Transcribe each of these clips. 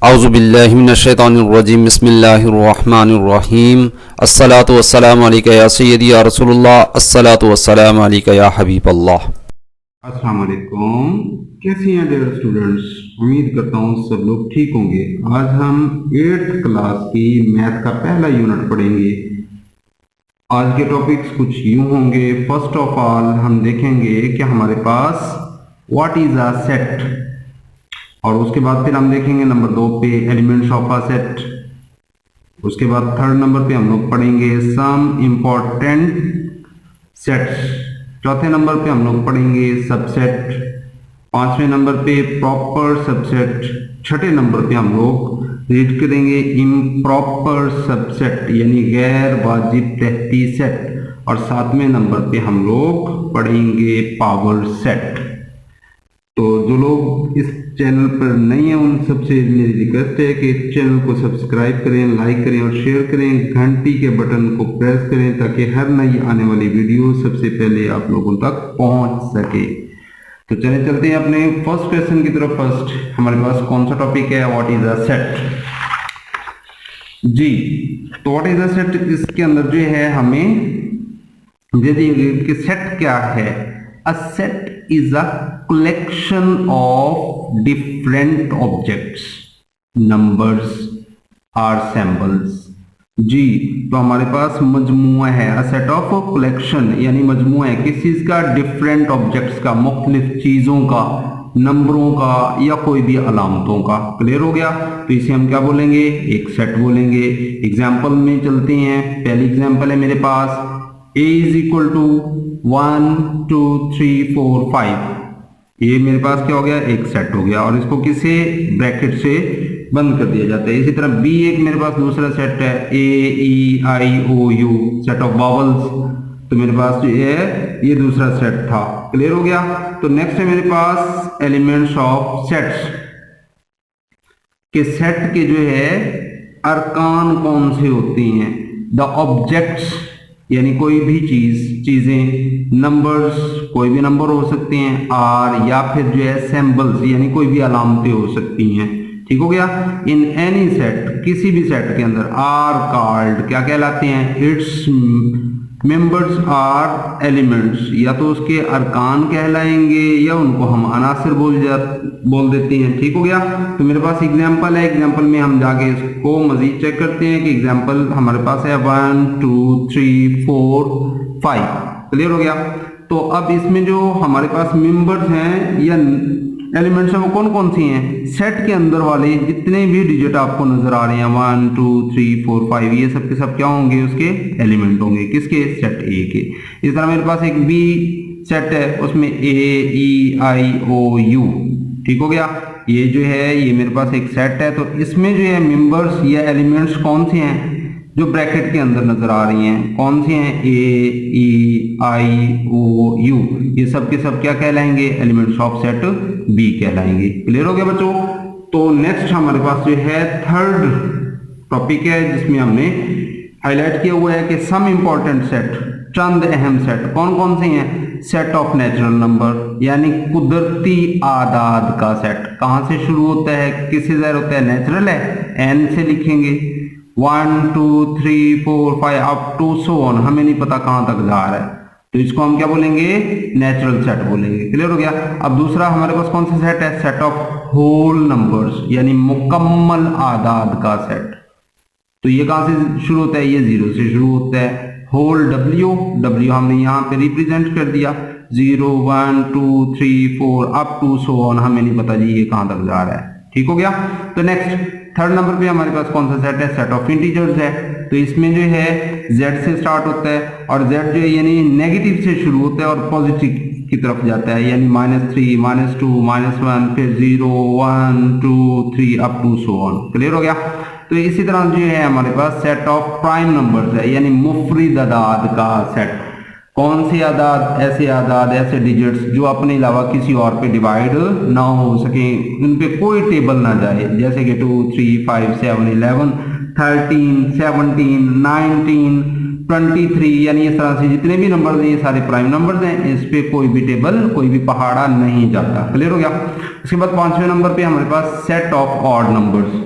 औज़ुबिल्लाहि मिनश्शैतानिर्रजीम बिस्मिल्लाहिर्रहमानिर्रहीम अस्सलातु वस्सलामु अलैका या सय्यदी या रसूलुल्लाह अस्सलातु वस्सलामु अलैका या हबीबल्लाह। अस्सलाम वालेकुम। कैसे हैं डियर स्टूडेंट्स? उम्मीद करता हूँ सब लोग ठीक होंगे। आज हम 8th क्लास की मैथ का पहला यूनिट पढ़ेंगे। आज के टॉपिक्स कुछ यूं होंगे। फर्स्ट ऑफ ऑल हम देखेंगे कि हमारे पास व्हाट इज अ सेट, और उसके बाद फिर हम देखेंगे नंबर 2 पे एलिमेंट्स ऑफ अ सेट। उसके बाद थर्ड नंबर पे हम लोग पढ़ेंगे सम इंपॉर्टेंट सेट्स। चौथे नंबर पे हम लोग पढ़ेंगे सबसेट। पांचवें नंबर पे प्रॉपर सबसेट। छठे नंबर पे हम लोग रीड करेंगे इम्प्रॉपर सबसेट यानी गैर वाजिब तहती सेट। और सातवें नंबर पे हम लोग पढ़ेंगे पावर सेट। तो जो लोग इस चैनल पर नहीं है उन सबसे मेरी रिक्वेस्ट है कि चैनल को सब्सक्राइब करें, लाइक करें और शेयर करें। घंटी के बटन को प्रेस करें ताकि हर नई आने वाली वीडियो सबसे पहले आप लोगों तक पहुंच सके। तो चलिए चलते हैं अपने फर्स्ट क्वेश्चन की तरफ। फर्स्ट हमारे पास कौन सा टॉपिक है? व्हाट इज अ सेट जी। तो व्हाट इज अ सेट, इसके अंदर जो है हमें दे दिए कि सेट क्या है। A set is a collection of different objects, numbers or symbols। जी, तो हमारे पास मजमुआ है। A set of collection यानी मजमुआ है किस चीज का? डिफरेंट ऑब्जेक्ट्स का, मुख्तलिफ चीजों का, नंबरों का या कोई भी अलामतों का। क्लियर हो गया? तो इसे हम क्या बोलेंगे? एक सेट बोलेंगे। एग्जाम्पल में चलते हैं। पहली एग्जाम्पल है मेरे पास a इज इक्वल टू 1 2 3 4 5। ये मेरे पास क्या हो गया? एक सेट हो गया और इसको किसे ब्रैकेट से बंद कर दिया जाता है। इसी तरह b एक मेरे पास दूसरा सेट है a e i o u, set of vowels. तो मेरे पास जो है ये दूसरा सेट था। क्लियर हो गया? तो नेक्स्ट है मेरे पास एलिमेंट्स ऑफ सेट्स के सेट के जो है अरकान कौन से होते हैं। द ऑब्जेक्ट्स यानी कोई भी चीजें, नंबर्स कोई भी नंबर हो सकते हैं, और या फिर जो है सिंबल्स यानी कोई भी अलामतें हो सकती हैं। ठीक हो गया? इन एनी सेट, किसी भी सेट के अंदर आर कॉल्ड क्या कहलाते हैं? Its members are elements. या तो उसके अरकान कहलाएंगे या उनको हम अनासिर बोल देते हैं। ठीक हो गया? तो मेरे पास एग्जाम्पल है। एग्जाम्पल में हम जाके इसको मजीद चेक करते हैं कि एग्जाम्पल हमारे पास है 1 2 3 4 5। क्लियर हो गया? तो अब इसमें जो हमारे पास मेंबर्स हैं या एलिमेंट्स हैं वो कौन कौन सी हैं? सेट के अंदर वाले जितने भी डिजिट आपको नजर आ रहे हैं 1 2 3 4 5, ये सब के सब क्या होंगे? उसके एलिमेंट होंगे। किसके? सेट ए के। इस तरह मेरे पास एक बी सेट है, उसमें ए ई आई ओ यू। ठीक हो गया? ये जो है ये मेरे पास एक सेट है। तो इसमें जो है मेंबर्स या एलिमेंट्स कौन से हैं जो ब्रैकेट के अंदर नजर आ रही हैं? कौन से हैं? A E I O U. ये सब के सब क्या कहलाएंगे? एलिमेंट्स ऑफ सेट बी कहलाएंगे। क्लियर हो गया बच्चों? तो नेक्स्ट हमारे पास जो है थर्ड टॉपिक है जिसमें हमने हाईलाइट किया हुआ है कि सम इंपॉर्टेंट सेट, चंद अहम सेट। कौन कौन से हैं? सेट ऑफ नेचुरल नंबर यानी कुदरती आदाद का सेट। कहां से शुरू होता है? किससे ज़ाहिर होता है? नेचुरल है, एन से लिखेंगे 1 2 3 4 5 अप टू सो ऑन, हमें नहीं पता कहां तक जा रहा है, तो इसको हम क्या बोलेंगे? नेचुरल सेट बोलेंगे। क्लियर हो गया? अब दूसरा हमारे पास कौन सा सेट है? सेट ऑफ होल नंबर्स यानी मुकम्मल आदाद का सेट। तो ये कहां से शुरू होता है? ये 0 से शुरू होता है। होल डब्ल्यू, डब्ल्यू हमने यहाँ पे रिप्रेजेंट कर दिया 0 1 2 3 4 अप टू सो ऑन, हमें नहीं पता जी ये कहां तक जा रहा है। ठीक हो गया? तो नेक्स्ट थर्ड नंबर पे हमारे पास कौन सा सेट है? सेट ऑफ इंटीजर्स है। तो इसमें जो है z से स्टार्ट होता है और z जो है यानी नेगेटिव से शुरू होता है और पॉजिटिव की तरफ जाता है, यानी -3 -2 -1 फिर 0 1 2 3 up to so on. Clear हो गया? तो इसी तरह जो है हमारे पास सेट ऑफ प्राइम नंबर्स है यानी मुफरिद आदाद का सेट। कौन से आदाद? ऐसे आदाद, ऐसे डिजिट्स जो अपने अलावा किसी और पे डिवाइड ना हो सके, उन पे कोई टेबल ना जाए, जैसे कि 2 3 5 7 11 13 17 19 23, यानी इस तरह से जितने भी नंबर्स हैं ये सारे प्राइम नंबर्स हैं, इस पे कोई भी टेबल, कोई भी पहाड़ा नहीं जाता। क्लियर हो गया? उसके बाद पांचवें नंबर पे हमारे पास सेट ऑफ ऑड नंबर्स।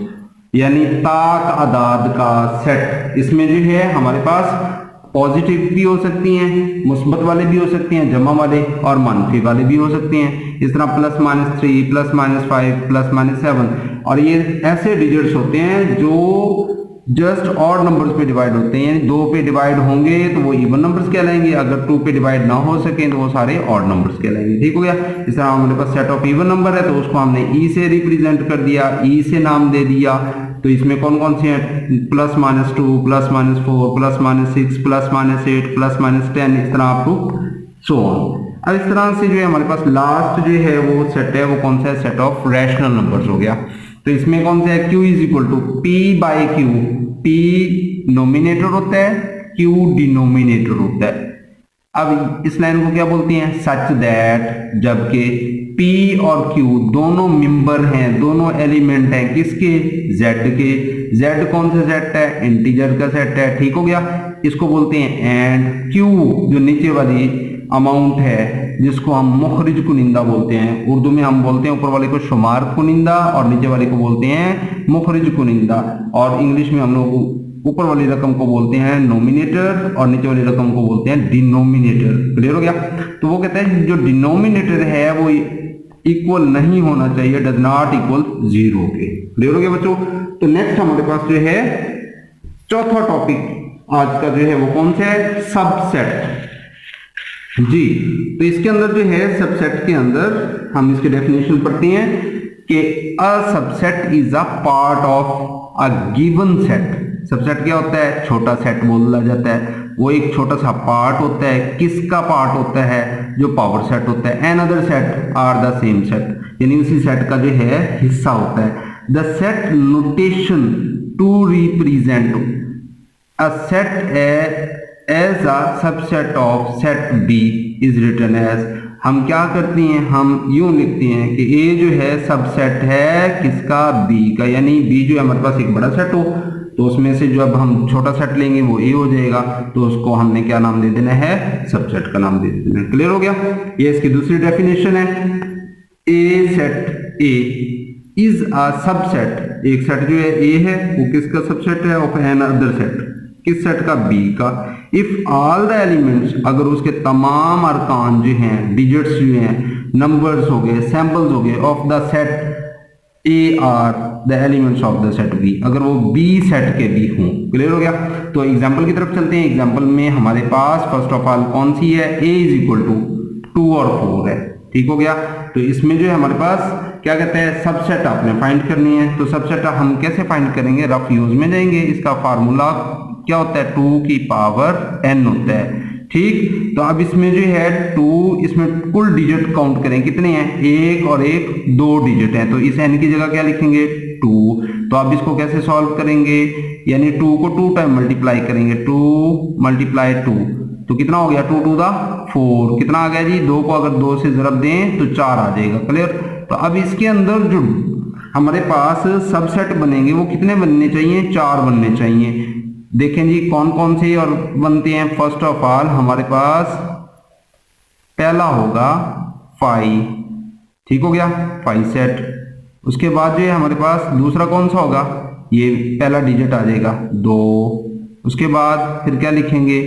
यानी ताक आदाद का सेट। इसमें जो है हमारे पास पॉजिटिव भी हो सकती हैं, मुस्बत वाले भी हो सकती हैं, जमा वाले, और मनफी वाले भी हो सकती हैं। इस तरह +-3, +-5, +-7, और ये ऐसे डिजिट्स होते हैं जो जस्ट ऑड नंबर्स पे डिवाइड होते हैं, यानी 2 पे डिवाइड होंगे तो वो इवन नंबर्स कहलाएंगे, अगर 2 पे डिवाइड ना हो सके तो वो सारे ऑड नंबर्स कहलाएंगे। ठीक हो गया। इस तरह हमारे पास सेट ऑफ इवन नंबर है तो उसको हमने ई से रिप्रेजेंट कर दिया, ई से नाम दे दिया। तो इसमें कौन कौन से हैं? +-2, +-4, +-6, +-8, +-10, इस तरह अप टू सो ऑन। अब इस तरह से जो है हमारे पास लास्ट जो है वो सेट है, वो कौन सा है? सेट ऑफ रैशनल नंबर्स हो गया। तो इसमें कौन सा है? Q = P/Q। P नोमिनेटर होता है, Q डिनोमिनेटर होता है। अब इस लाइन को क्या बोलती हैं? सच दैट, जबकि P और Q दोनों मेंबर हैं, दोनों एलिमेंट हैं किसके? Z के। Z कौन सा सेट है? इंटीजर का सेट है। ठीक हो गया। इसको बोलते हैं एंड। Q जो नीचे वाली अमाउंट है जिसको हम मुखरिज कुनिंदा बोलते हैं, उर्दू में हम बोलते हैं ऊपर वाले को शुमार कुनिंदा और नीचे वाले को बोलते हैं मुखरिज कुनिंदा, और इंग्लिश में हम लोग ऊपर वाली रकम को बोलते हैं नोमिनेटर और नीचे वाली रकम को बोलते हैं डिनोमिनेटर। क्लियर हो गया। तो वो कहते हैं जो डिनोमिनेटर है वो इक्वल नहीं होना चाहिए, डज नॉट इक्वल 0 के। क्लियर हो गया बच्चों। तो नेक्स्ट हमारे पास जो है चौथा टॉपिक आज का जो है वो कौन सा है? सबसेट जी। तो इसके अंदर जो है सबसेट के अंदर हम इसके डेफिनेशन पढ़ते हैं कि a subset is a part of a given set. Subset क्या होता है? छोटा सेट बोला जाता है। वो एक छोटा सा पार्ट होता है। किसका पार्ट होता है? जो पावर सेट होता है। An other set are the same set, यानी उसी सेट का जो है हिस्सा होता है। The set notation to represent a set as a subset of set B is written as। हम क्या करते हैं? हम यूं लिखते हैं कि A जो है सबसेट है किसका? B का, यानी B जो है हमारे पास एक बड़ा सेट हो तो उसमें से जो अब हम छोटा सेट लेंगे वो A हो जाएगा, तो उसको हमने क्या नाम दे देना है? सबसेट का नाम दे देना है। क्लियर हो गया। ये इसकी दूसरी डेफिनेशन है। A set A is a subset. एक सेट जो है A है वो किसका सबसेट है? Of an other set. किस सेट का? B का। इफ ऑल द एलिमेंट्स, अगर उसके तमाम अरकान जो हैं, डिजिट्स जो हैं, नंबर्स हो गए, सैंपल्स हो गए, of the set A are the elements of the set B, अगर वो B सेट के भी हों। क्लियर हो गया। तो एग्जांपल की तरफ चलते हैं। एग्जांपल में हमारे पास फर्स्ट ऑफ ऑल कौन सी है? A = 2 और 4 है। ठीक हो गया। तो इसमें जो है हमारे पास क्या कहते हैं? सबसेट आपने फाइंड करनी है। तो सबसेट हम कैसे फाइंड करेंगे? रफ यूज में जाएंगे। इसका फार्मूला क्या होता है? 2 की पावर n होता है। ठीक। तो अब इसमें जो है 2, इसमें कुल डिजिट काउंट करें कितने हैं? 1 और 1 2 डिजिट हैं, तो इस n की जगह क्या लिखेंगे? 2। तो अब इसको कैसे सॉल्व करेंगे? यानी 2 को 2 टाइम मल्टीप्लाई करेंगे। 2 × 2 तो कितना हो गया? 2 × 4 कितना आ गया जी? 2 को अगर 2 से ज़रब दें तो 4 आ जाएगा। क्लियर। तो अब इसके अंदर जो हमारे पास सबसेट बनेंगे वो कितने बनने चाहिए? 4 बनने चाहिए। देखें जी कौन कौन से और बनते हैं। फर्स्ट ऑफ ऑल हमारे पास पहला होगा 5। ठीक हो गया, 5 सेट। उसके बाद जो है हमारे पास दूसरा कौन सा होगा? ये पहला डिजिट आ जाएगा 2। उसके बाद फिर क्या लिखेंगे?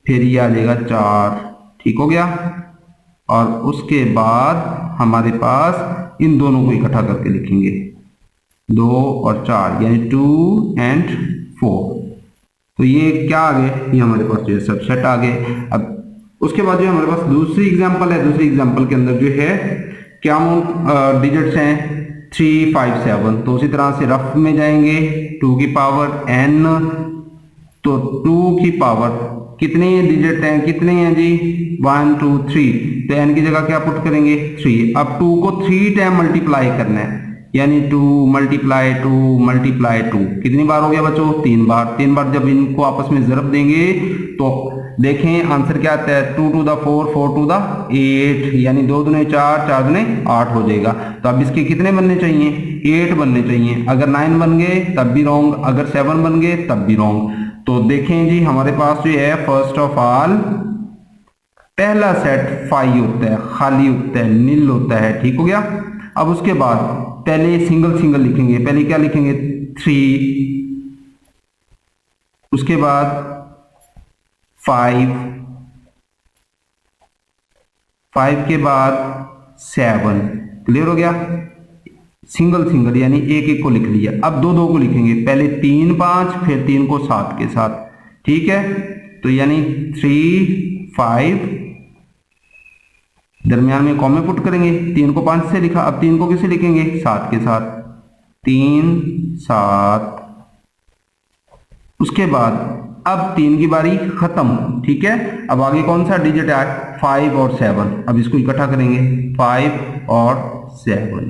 फिर ये आ जाएगा 4। ठीक हो गया। और उसके बाद हमारे पास इन दोनों को इकट्ठा करके लिखेंगे 2 और 4, यानी 2 और 4। तो ये क्या आ गए? ये हमारे पास जो है सबसेट आ गए। अब उसके बाद जो हमारे पास दूसरी एग्जांपल है। दूसरी एग्जांपल के अंदर जो है क्या डिजिट्स हैं? 3, 5, 7। तो उसी तरह से रफ में जाएंगे। 2 की पावर n, तो 2 की पावर कितने डिजिट हैं? कितने हैं जी? 1, 2, 3। तो n की जगह क्या पुट करेंगे? 3। अब 2 को 3 टाइम मल्टीप्लाई करना है, यानी 2 × 2 × 2 कितनी बार हो गया बच्चों? 3 बार। 3 बार जब इनको आपस में ज़रब देंगे तो देखें आंसर क्या आता है? 2 × 4 4 × 8, यानी 2 दूने 4 4 दूने 8 हो जाएगा। तो अब इसके कितने बनने चाहिए? 8 बनने चाहिए। अगर 9 बन गए तब भी रॉन्ग, अगर 7 बन गए तब भी रॉन्ग। तो देखें जी हमारे पास जो है फर्स्ट ऑफ ऑल पहला सेट 5 होता है, खाली होता है, नील होता है। ठीक हो गया। अब उसके बाद पहले सिंगल सिंगल लिखेंगे, पहले क्या लिखेंगे 3, उसके बाद 5 के बाद 7। क्लियर हो गया, सिंगल सिंगल यानी एक एक को लिख लिया। अब दो दो को लिखेंगे, पहले 3 5 फिर 3 को 7 के साथ, ठीक है। तो यानी 3 5 दरमियान में कॉमे पुट करेंगे, 3 को 5 से लिखा, अब 3 को किसे लिखेंगे 7 के साथ, 3 7। उसके बाद अब 3 की बारी खत्म, ठीक है। अब आगे कौन सा डिजिट है 5 और 7, अब इसको इकट्ठा करेंगे 5 और 7।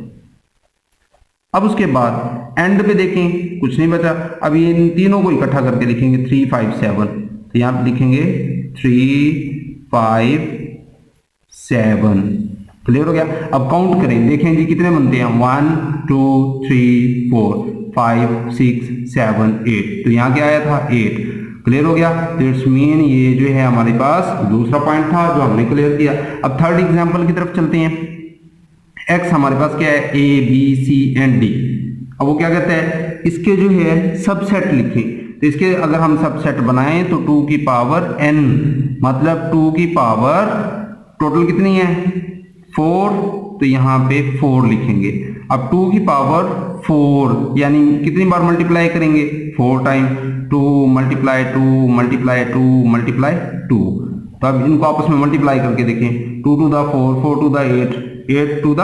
अब उसके बाद एंड पे देखें कुछ नहीं बचा, अब ये इन तीनों को इकट्ठा करके लिखेंगे 3 5 7। तो यहाँ पे लिखेंगे 3 5 7। क्लियर हो गया। अब काउंट करें, देखें जी कितने बनते हैं 1 2 3 4 5 6 7 8। तो यहाँ क्या आया था 8। क्लियर हो गया। तो इट्स मीन ये जो है हमारे पास दूसरा पॉइंट था जो हमने क्लियर किया। अब थर्ड एग्जांपल की तरफ चलते हैं। एक्स हमारे पास क्या है A B C and D. अब वो क्या कहता है इसके जो है सबसेट लिखें। तो इसके अगर हम सबसेट बनाएं तो 2 की पावर n, मतलब 2 की पावर टोटल कितनी है 4, तो यहाँ पे 4 लिखेंगे। अब 2 की पावर 4 यानी कितनी बार मल्टीप्लाई करेंगे 4 टाइम, 2 मल्टीप्लाई 2 मल्टीप्लाई 2 मल्टीप्लाई 2। तो अब इनको आपस में मल्टीप्लाई करके देखें, 2 to the 4 4 to the 8 8 to the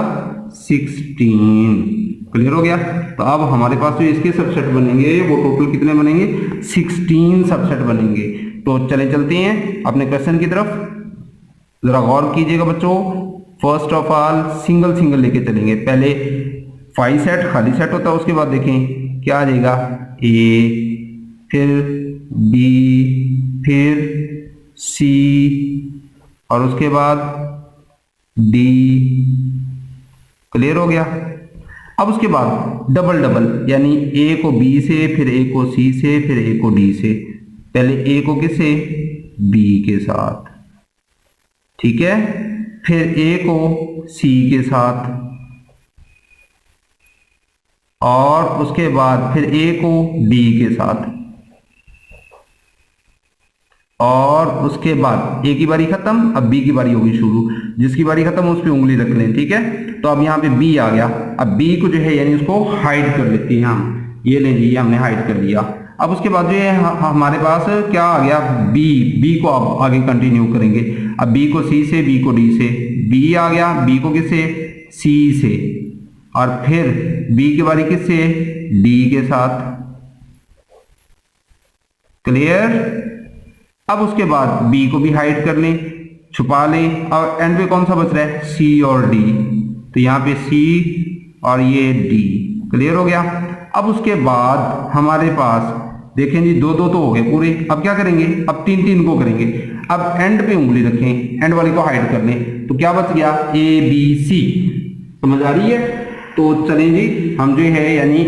16। Clear हो गया। तो अब हमारे पास जो इसके सबसेट बनेंगे वो टोटल कितने बनेंगे 16 सबसेट बनेंगे। तो चलते हैं अपने क्वेश्चन की तरफ, जरा गौर कीजिएगा बच्चों। First of all single single लेके चलेंगे। पहले 5 सेट खाली सेट होता है, उसके बाद देखें क्या आ जाएगा ए, फिर बी, फिर सी और उसके बाद डी। क्लियर हो गया। अब उसके बाद डबल डबल यानी ए को बी से, फिर ए को सी से, फिर ए को डी से। पहले ए को किससे बी के साथ, ठीक है, फिर ए को सी के साथ और उसके बाद फिर ए को डी के साथ और उसके बाद ए की बारी खत्म, अब बी की बारी होगी शुरू। जिसकी बारी खत्म उस पर उंगली रख लें, ठीक है। तो अब यहाँ पे बी आ गया। अब बी को जो है यानी उसको हाइड कर लेते हैं हम, ये लें जी, ये हमने हाइड कर लिया। अब उसके बाद जो है हमारे पास क्या आ गया बी को अब आगे कंटिन्यू करेंगे। अब बी को सी से, बी को डी से, बी आ गया, बी को किससे सी से और फिर बी की बारी किससे डी के साथ। क्लियर। अब उसके बाद बी को भी हाइड कर लें, छुपा लें और एंड पे कौन सा बच रहा है सी और डी। तो यहाँ पे सी और ये डी। क्लियर हो गया। अब उसके बाद हमारे पास देखें जी 2 2 तो हो गए पूरे। अब क्या करेंगे अब 3 3 को करेंगे। अब एंड पे उंगली रखें, एंड वाली को हाइड कर लें। तो क्या बच गया ए बी सी। समझ आ रही है। तो चलें जी हम जो है यानी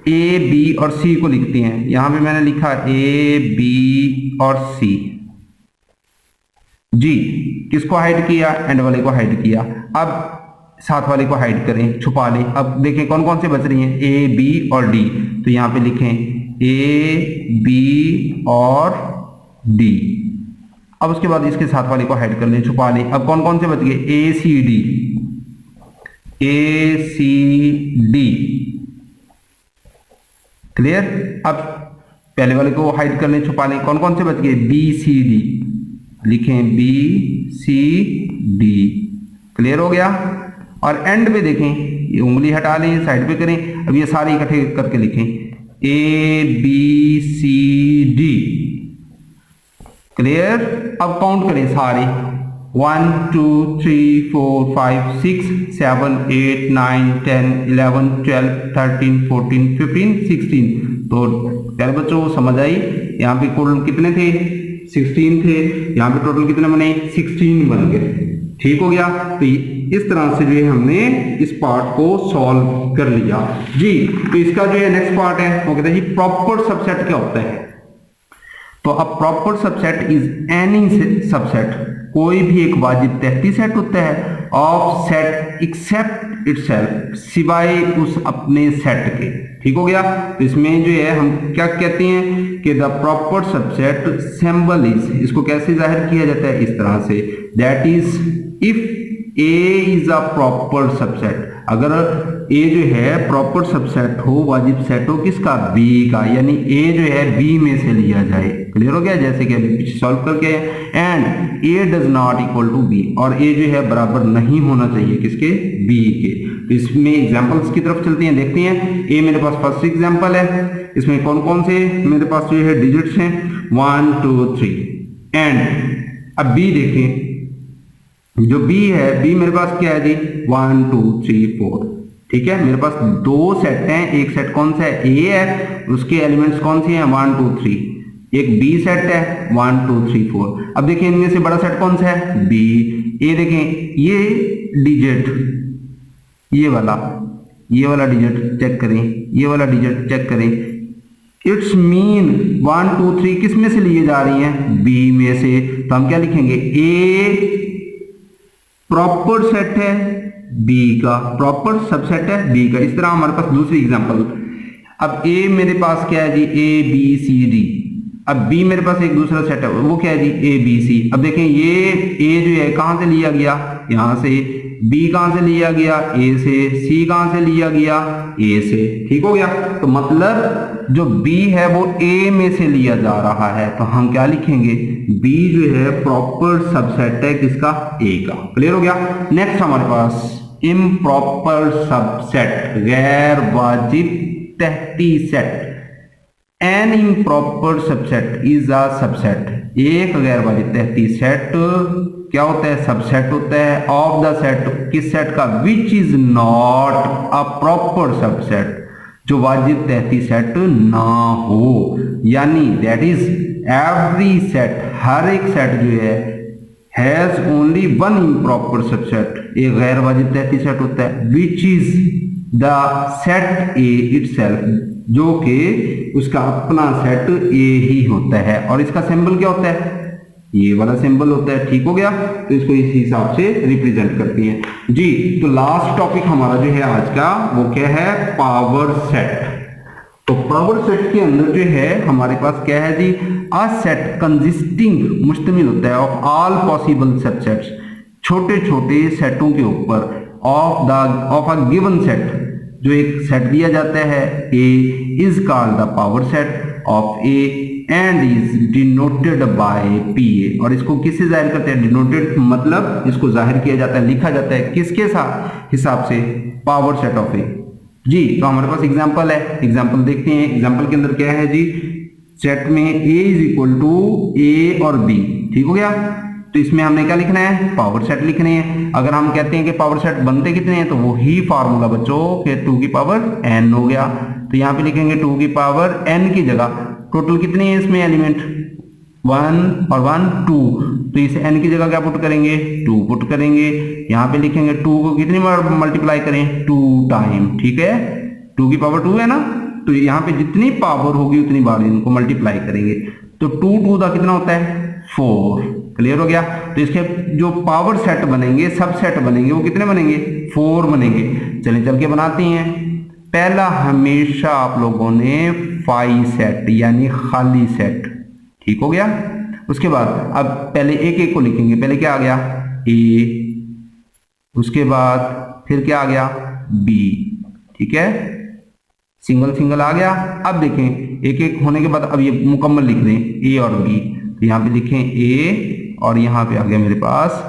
ए बी और सी को लिखते हैं। यहां पे मैंने लिखा ए बी और सी जी। किसको हाइड किया एंड वाले को हाइड किया। अब साथ वाले को हाइड करें, छुपा लें। अब देखें कौन कौन से बच रही हैं ए बी और डी। तो यहां पे लिखें ए बी और डी। अब उसके बाद इसके साथ वाले को हाइड कर लें, छुपा लें। अब कौन कौन से बच गए ए सी डी, ए सी डी। क्लियर। अब पहले वाले को हाइड कर लें, छुपा लें। कौन कौन से बच गए बी सी डी, लिखें बी सी डी। क्लियर हो गया। और एंड पे देखें ये उंगली हटा लें, साइड पे करें। अब ये सारे इकट्ठे करके लिखें A B C D. Clear. अब काउंट करें सारे 1 2 3 4 5 6 7 8 9 10 11 12 13 14 15 16। तो प्यारे बच्चों समझ आई। यहाँ पे कुल कितने थे 16 थे। यहाँ पे टोटल कितने बने 16 बन गए। ठीक हो गया। तो इस तरह से जो है हमने इस पार्ट को सॉल्व कर लिया जी। तो इसका जो है नेक्स्ट पार्ट है वो कहते हैं जी प्रॉपर सबसेट क्या होता है। तो अब proper subset is any subset, कोई भी एक वाजिब तहती सेट होता है ऑफ सेट एक्सेप्ट इटसेल्फ, सिवाय उस अपने सेट के। ठीक हो गया। तो इसमें जो है हम क्या कहते हैं कि the proper subset symbol is, इसको कैसे जाहिर किया जाता है, इस तरह से, that is if A is a proper subset, अगर ए जो है प्रॉपर सबसेट हो, वाजिब सेट हो किसका, बी का, यानी ए जो है बी में से लिया जाए। क्लियर हो गया, जैसे कि अभी पीछे सॉल्व करके, and A does not equal to B, और ए जो है बराबर नहीं होना चाहिए किसके, बी के। तो इसमें एग्जांपल्स की तरफ चलते हैं, देखते हैं। ए मेरे पास फर्स्ट एग्जांपल है, इसमें कौन कौन से मेरे पास जो है डिजिट्स हैं, 1 2 3, एंड अब बी देखें, जो बी है, बी मेरे पास क्या है जी, 1 2 3 4। ठीक है, मेरे पास दो सेट हैं, एक सेट कौन सा है, ए है, उसके एलिमेंट्स कौन से हैं, 1 2 3, एक बी सेट है 1 2 3 4। अब देखिए इनमें से बड़ा सेट कौन सा है, बी। ए देखें, ये डिजिट, ये वाला डिजिट चेक करें, ये वाला डिजिट चेक करें, इट्स मीन 1 2 3 किस में से लिए जा रही हैं, बी में से। तो हम क्या लिखेंगे, ए प्रॉपर सेट है बी का, प्रॉपर सबसेट है बी का। इस तरह हमारे पास दूसरी एग्जांपल, अब ए मेरे पास क्या है जी, ए बी सी डी, अब बी मेरे पास एक दूसरा सेट है, वो क्या है जी, ए बी सी। अब देखें ये ए जो है कहां से लिया गया, यहां से, बी कहां से लिया गया, ए से, सी कहां से लिया गया, ए से। ठीक हो गया। तो मतलब जो बी है वो ए में से लिया जा रहा है, तो हम क्या लिखेंगे, बी जो है प्रॉपर सबसेट है किसका, ए का। क्लियर हो गया। नेक्स्ट हमारे पास इम्प्रॉपर सबसेट, गैर वाजिब तहती set. An improper subset is a subset, एक गैर वाजिब तहती सेट क्या होता है, सबसेट होता है ऑफ द सेट, किस सेट का, which is not a proper subset, जो वाजिब तहती सेट ना हो, यानी दैट इज एवरी सेट, हर एक सेट जो है has only one improper subset, एक गैर वाजिब तहती सेट होता है, which is the set A itself, जो कि उसका अपना सेट ए ही होता है, और इसका सिंबल क्या होता है, ये वाला सिंबल होता है। ठीक हो गया। तो इसको इस हिसाब से रिप्रेजेंट करती हैं जी। तो लास्ट टॉपिक हमारा जो है आज का, वो क्या है, पावर सेट। तो पावर सेट के अंदर जो है हमारे पास क्या है जी, अ सेट कंसिस्टिंग, मुश्तमिल होता है ऑफ ऑल पॉसिबल सबसेट्स, छोटे छोटे सेटों के ऊपर, ऑफ अ गिवन सेट, जो एक सेट दिया जाता है A is called the power set of A and is denoted by P A. और इसको किससे जाहिर करते हैं, डिनोटेड मतलब इसको जाहिर किया जाता है, लिखा जाता है किसके साथ, हिसाब से, पावर सेट ऑफ ए जी। तो हमारे पास एग्जांपल है, एग्जांपल देखते हैं। एग्जांपल के अंदर क्या है जी, सेट में ए इज इक्वल टू ए और बी। ठीक हो गया। तो इसमें हमने क्या लिखना है, पावर सेट लिखने हैं। अगर हम कहते हैं कि पावर सेट बनते कितने हैं, तो वो ही फार्मूला बच्चों के 2 की पावर n हो गया। तो यहाँ पे लिखेंगे 2 की पावर n की जगह टोटल कितने हैं इसमें एलिमेंट, 1 और 1 2, तो इस n की जगह क्या पुट करेंगे, 2 पुट करेंगे। यहाँ पे लिखेंगे 2 को कितनी बार मल्टीप्लाई करें, 2 टाइम। ठीक है, 2 की पावर 2 है ना, तो यहाँ पे जितनी पावर होगी उतनी बार इनको मल्टीप्लाई करेंगे। तो 2 2 का कितना होता है, 4। क्लियर हो गया। तो इसके जो पावर सेट बनेंगे, सब सेट बनेंगे, वो कितने बनेंगे, 4 बनेंगे। चलिए चल के बनाते हैं। पहला हमेशा आप लोगों ने फाई सेट यानी खाली सेट। ठीक हो गया। उसके बाद अब पहले एक एक को लिखेंगे। पहले क्या आ गया, ए, उसके बाद फिर क्या आ गया, बी। ठीक है, सिंगल सिंगल आ गया। अब देखें एक एक होने के बाद अब ये मुकम्मल लिख दें, ए और बी। तो यहाँ पे लिखें ए और यहाँ पे आ गया मेरे पास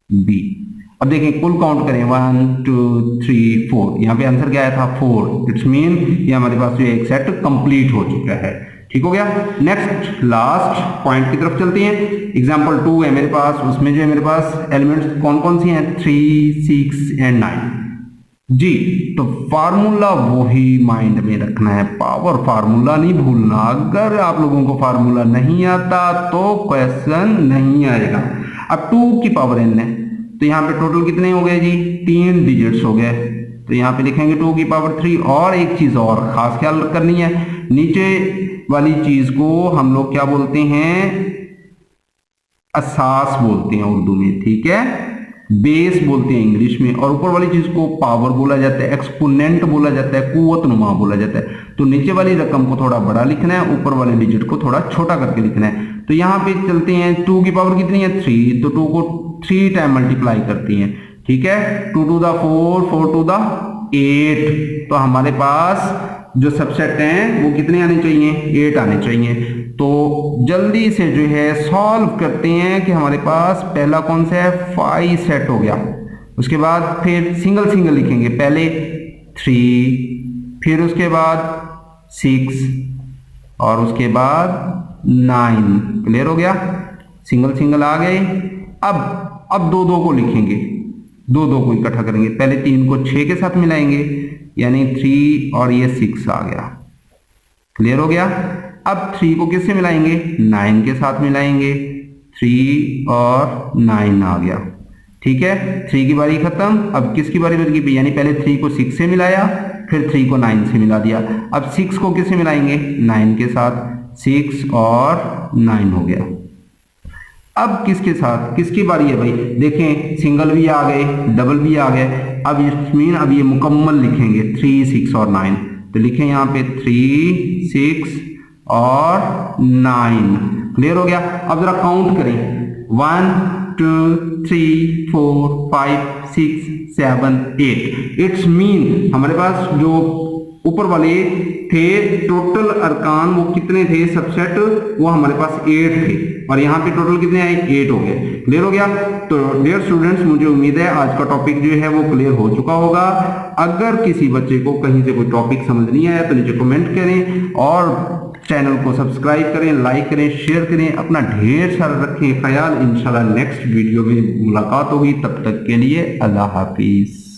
बी। अब देखें कुल काउंट करें, 1 2 3 4। यहाँ पे आंसर क्या आया था, 4। इट्स मीन ये हमारे पास जो एक सेट कंप्लीट हो चुका है। ठीक हो गया। नेक्स्ट लास्ट पॉइंट की तरफ चलते हैं। एग्जांपल 2 है मेरे पास, उसमें जो है मेरे पास एलिमेंट्स कौन कौन सी हैं, 3 6 एंड 9 जी। तो फार्मूला वही माइंड में रखना है, पावर फार्मूला नहीं भूलना। अगर आप लोगों को फार्मूला नहीं आता तो क्वेश्चन नहीं आएगा। अब 2 की पावर n है, तो यहाँ पे टोटल कितने हो गए जी, 3 डिजिट्स हो गए। तो यहाँ पे लिखेंगे 2 की पावर 3। और एक चीज और खास ख्याल करनी है, नीचे वाली चीज को हम लोग क्या बोलते हैं, असास बोलते हैं उर्दू में। ठीक है बेस बोलते हैं इंग्लिश में, और ऊपर वाली चीज को पावर बोला जाता है, एक्सपोनेंट बोला जाता है, कुव्वत नुमा बोला जाता है। तो नीचे वाली रकम को थोड़ा बड़ा लिखना है, ऊपर वाले डिजिट को थोड़ा छोटा करके लिखना है। तो यहाँ पे चलते हैं, 2 की पावर कितनी है 3, तो 2 को 3 टाइम मल्टीप्लाई करती हैं, ठीक है। 2 टू द 4, 4 टू द 8, तो हमारे पास जो सबसेट हैं वो कितने आने चाहिए, 8 आने चाहिए। तो जल्दी से जो है सॉल्व करते हैं कि हमारे पास पहला कौन सा है 5 सेट हो गया। उसके बाद फिर सिंगल सिंगल लिखेंगे, पहले 3, फिर उसके बाद 6 और उसके बाद 9। क्लियर हो गया, सिंगल सिंगल आ गए। अब 2 को लिखेंगे, 2 को इकट्ठा करेंगे, पहले 3 को 6 के साथ मिलाएंगे यानी 3 और ये 6 आ गया। क्लियर हो गया। अब 3 को किससे मिलाएंगे, 9 के साथ मिलाएंगे, 3 और 9 आ गया, ठीक है। 3 की बारी खत्म, अब किसकी बारी बच गई, यानी पहले 3 को 6 से मिलाया, फिर 3 को 9 से मिला दिया। अब 6 को किससे मिलाएंगे, 9 के साथ, 6 और 9 हो गया। अब किसके साथ, किसकी बारी है भाई, देखें सिंगल भी आ गए, डबल भी आ गए। अब इसमें अब ये मुकम्मल लिखेंगे 3, 6 और 9, तो लिखें यहाँ पे 3, 6 और 9। क्लियर हो गया। अब जरा काउंट करें, 1 2 3 4 5 6 7 8। इट्स मीन हमारे पास जो ऊपर वाले थे टोटल अरकान वो कितने थे, सबसेट वो हमारे पास 8 थे, और यहाँ पे टोटल कितने आए, 8 हो गए। क्लियर हो गया। तो डियर स्टूडेंट्स, मुझे उम्मीद है आज का टॉपिक जो है वो क्लियर हो चुका होगा। अगर किसी बच्चे को कहीं से कोई टॉपिक समझ नहीं आया तो नीचे कमेंट करें, और चैनल को सब्सक्राइब करें, लाइक करें, शेयर करें। अपना ढेर सारा रखें ख्याल। इंशाल्लाह नेक्स्ट वीडियो में मुलाकात होगी, तब तक के लिए अल्लाह हाफिज।